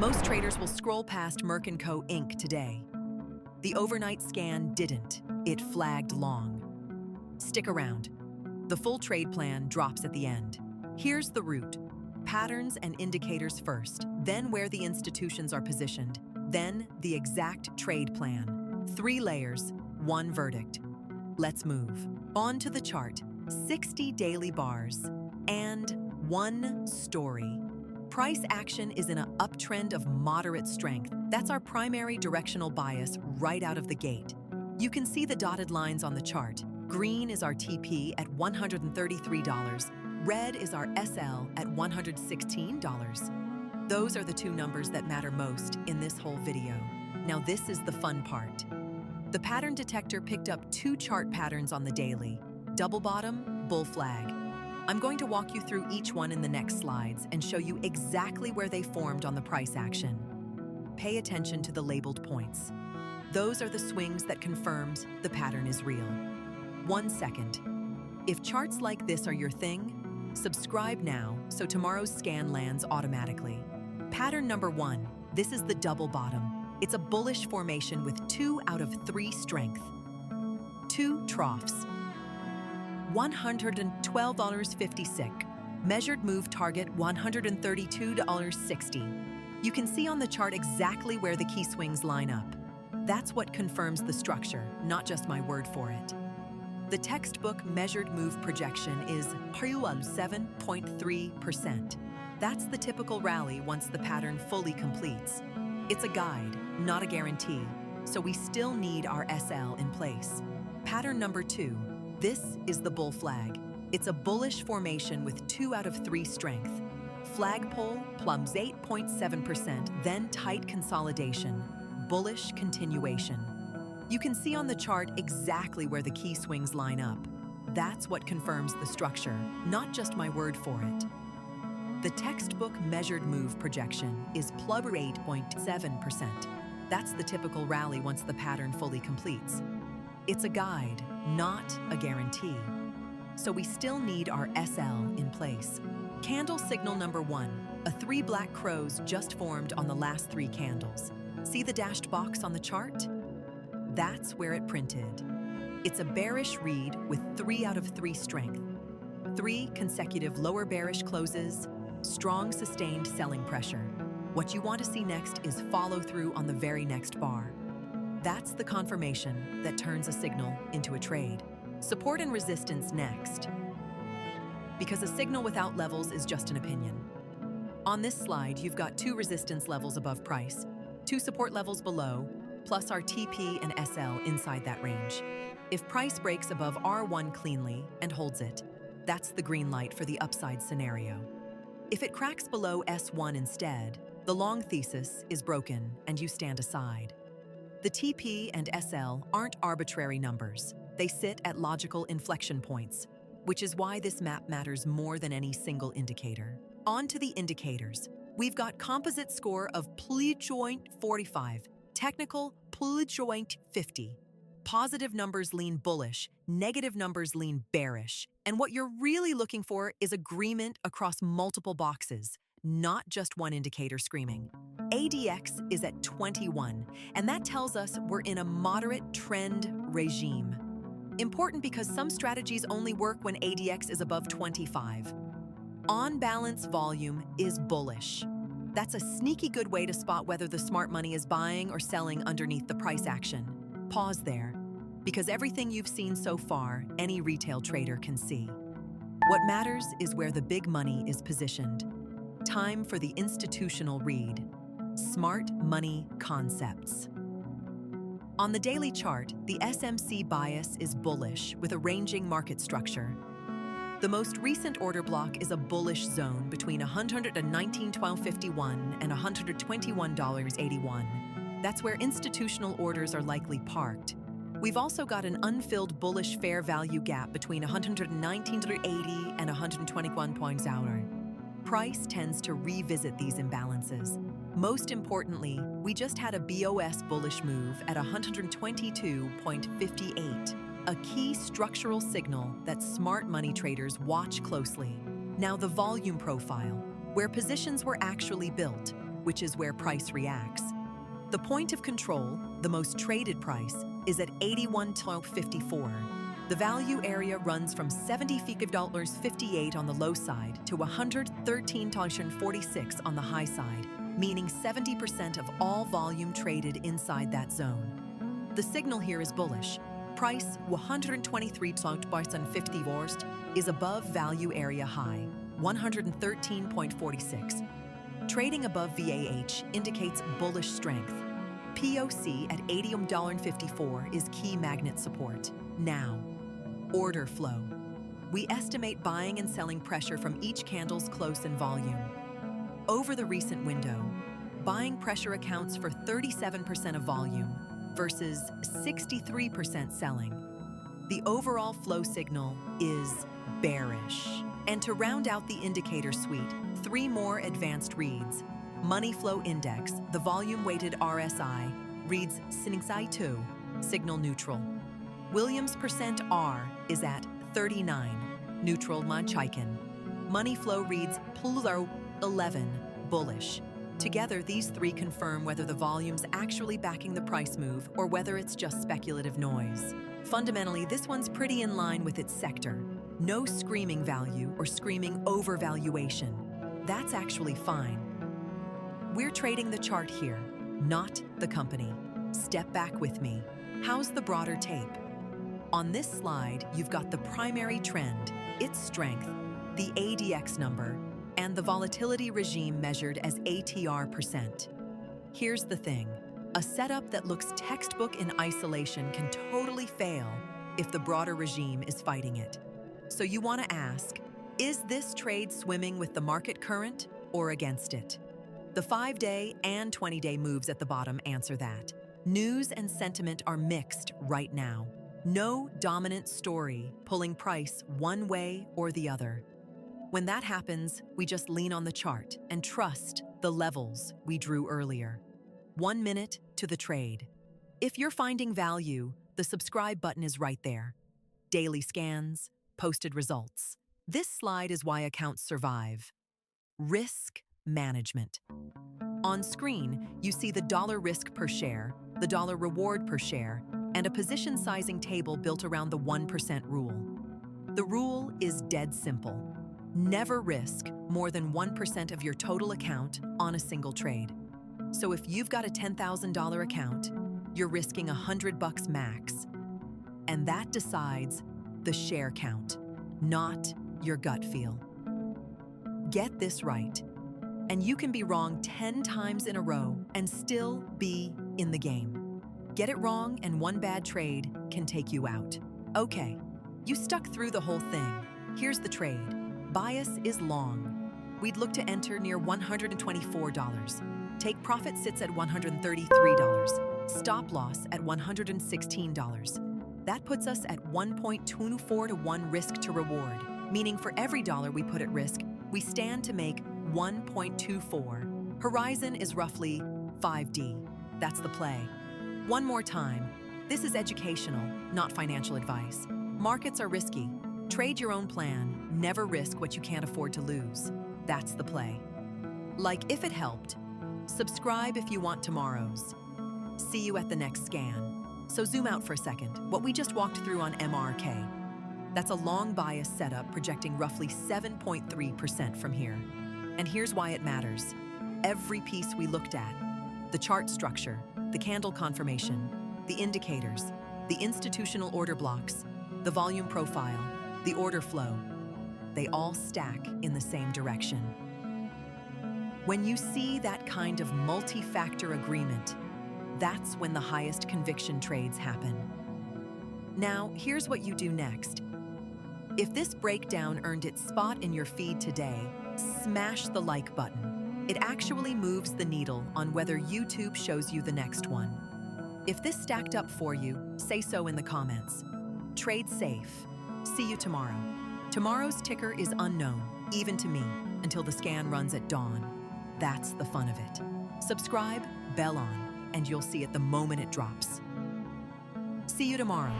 Most traders will scroll past Merck Co. Inc. today. The overnight scan didn't. It flagged long. Stick around. The full trade plan drops at the end. Here's the route. Patterns and indicators first, then where the institutions are positioned, then the exact trade plan. 3 layers, 1 verdict. Let's move. On to the chart. 60 daily bars and 1 story. Price action is in an uptrend of moderate strength. That's our primary directional bias right out of the gate. You can see the dotted lines on the chart. Green is our TP at $133. Red is our SL at $116. Those are the 2 numbers that matter most in this whole video. Now this is the fun part. The pattern detector picked up 2 chart patterns on the daily. Double bottom, bull flag. I'm going to walk you through each one in the next slides and show you exactly where they formed on the price action. Pay attention to the labeled points. Those are the swings that confirmed the pattern is real. 1 second. If charts like this are your thing, subscribe now so tomorrow's scan lands automatically. Pattern number 1. This is the double bottom. It's a bullish formation with 2 out of 3 strength. 2 troughs. $112.50. Measured move target $132.60. You can see on the chart exactly where the key swings line up. That's what confirms the structure, not just my word for it. The textbook measured move projection is 7.3%. That's the typical rally once the pattern fully completes. It's a guide, not a guarantee, so we still need our SL in place. Pattern number 2. This is the bull flag. It's a bullish formation with 2 out of 3 strength. Flagpole plumbs 8.7%, then tight consolidation. Bullish continuation. You can see on the chart exactly where the key swings line up. That's what confirms the structure, not just my word for it. The textbook measured move projection is plus 8.7%. That's the typical rally once the pattern fully completes. It's a guide, not a guarantee. So we still need our SL in place. Candle signal number 1. A 3 black crows just formed on the last 3 candles. See the dashed box on the chart? That's where it printed. It's a bearish read with 3 out of 3 strength. 3 consecutive lower bearish closes, strong sustained selling pressure. What you want to see next is follow through on the very next bar. That's the confirmation that turns a signal into a trade. Support and resistance next. Because a signal without levels is just an opinion. On this slide, you've got 2 resistance levels above price, 2 support levels below, plus our TP and SL inside that range. If price breaks above R1 cleanly and holds it, that's the green light for the upside scenario. If it cracks below S1 instead, the long thesis is broken and you stand aside. The TP and SL aren't arbitrary numbers. They sit at logical inflection points, which is why this map matters more than any single indicator. On to the indicators. We've got composite score of .45, technical .50. Positive numbers lean bullish, negative numbers lean bearish. And what you're really looking for is agreement across multiple boxes, not just one indicator screaming. ADX is at 21, and that tells us we're in a moderate trend regime. Important because some strategies only work when ADX is above 25. On balance volume is bullish. That's a sneaky good way to spot whether the smart money is buying or selling underneath the price action. Pause there, because everything you've seen so far, any retail trader can see. What matters is where the big money is positioned. Time for the institutional read. Smart money concepts. On the daily chart, the SMC bias is bullish with a ranging market structure. The most recent order block is a bullish zone between $119.1251 and $121.81. That's where institutional orders are likely parked. We've also got an unfilled bullish fair value gap between $119.80 and $121.00. Price tends to revisit these imbalances. Most importantly, we just had a BOS bullish move at 122.58, a key structural signal that smart money traders watch closely. Now the volume profile, where positions were actually built. which is where price reacts. The point of control, the most traded price, is at 81.54. The value area runs from $70.58 on the low side to $113.46 on the high side, meaning 70% of all volume traded inside that zone. The signal here is bullish. Price 123.50 is above value area high, 113.46. Trading above VAH indicates bullish strength. POC at $80.54 is key magnet support. Now, order flow. We estimate buying and selling pressure from each candle's close and volume. Over the recent window, buying pressure accounts for 37% of volume versus 63% selling. The overall flow signal is bearish. And to round out the indicator suite, 3 more advanced reads. Money Flow Index, the volume-weighted RSI, reads Siningsai 2, signal neutral. Williams % R is at 39, neutral Manchaikin. Money Flow reads Plulo 11, bullish. Together, these 3 confirm whether the volume's actually backing the price move or whether it's just speculative noise. Fundamentally, this one's pretty in line with its sector. No screaming value or screaming overvaluation. That's actually fine. We're trading the chart here, not the company. Step back with me. How's the broader tape? On this slide, you've got the primary trend, its strength, the ADX number, and the volatility regime measured as ATR %. Here's the thing. A setup that looks textbook in isolation can totally fail if the broader regime is fighting it. So you want to ask, is this trade swimming with the market current or against it? The 5-day and 20-day moves at the bottom answer that. News and sentiment are mixed right now. No dominant story pulling price one way or the other. When that happens, we just lean on the chart and trust the levels we drew earlier. 1 minute to the trade. If you're finding value, the subscribe button is right there. Daily scans, posted results. This slide is why accounts survive. Risk management. On screen, you see the dollar risk per share, the dollar reward per share, and a position sizing table built around the 1% rule. The rule is dead simple. Never risk more than 1% of your total account on a single trade. So if you've got a $10,000 account, you're risking $100 max. And that decides the share count, not your gut feel. Get this right, and you can be wrong 10 times in a row and still be in the game. Get it wrong and one bad trade can take you out. Okay, you stuck through the whole thing. Here's the trade. Bias is long. We'd look to enter near $124. Take profit sits at $133. Stop loss at $116. That puts us at 1.24 to 1 risk to reward, meaning for every dollar we put at risk, we stand to make 1.24. Horizon is roughly 5D. That's the play. One more time. This is educational, not financial advice. Markets are risky. Trade your own plan. Never risk what you can't afford to lose. That's the play. Like if it helped, subscribe if you want tomorrow's. See you at the next scan. So zoom out for a second. What we just walked through on MRK. That's a long bias setup projecting roughly 7.3% from here. And here's why it matters. Every piece we looked at, the chart structure, the candle confirmation, the indicators, the institutional order blocks, the volume profile, the order flow, they all stack in the same direction. When you see that kind of multi-factor agreement, that's when the highest conviction trades happen. Now, here's what you do next. If this breakdown earned its spot in your feed today, smash the like button. It actually moves the needle on whether YouTube shows you the next one. If this stacked up for you, say so in the comments. Trade safe. See you tomorrow. Tomorrow's ticker is unknown, even to me, until the scan runs at dawn. That's the fun of it. Subscribe, bell on, and you'll see it the moment it drops. See you tomorrow.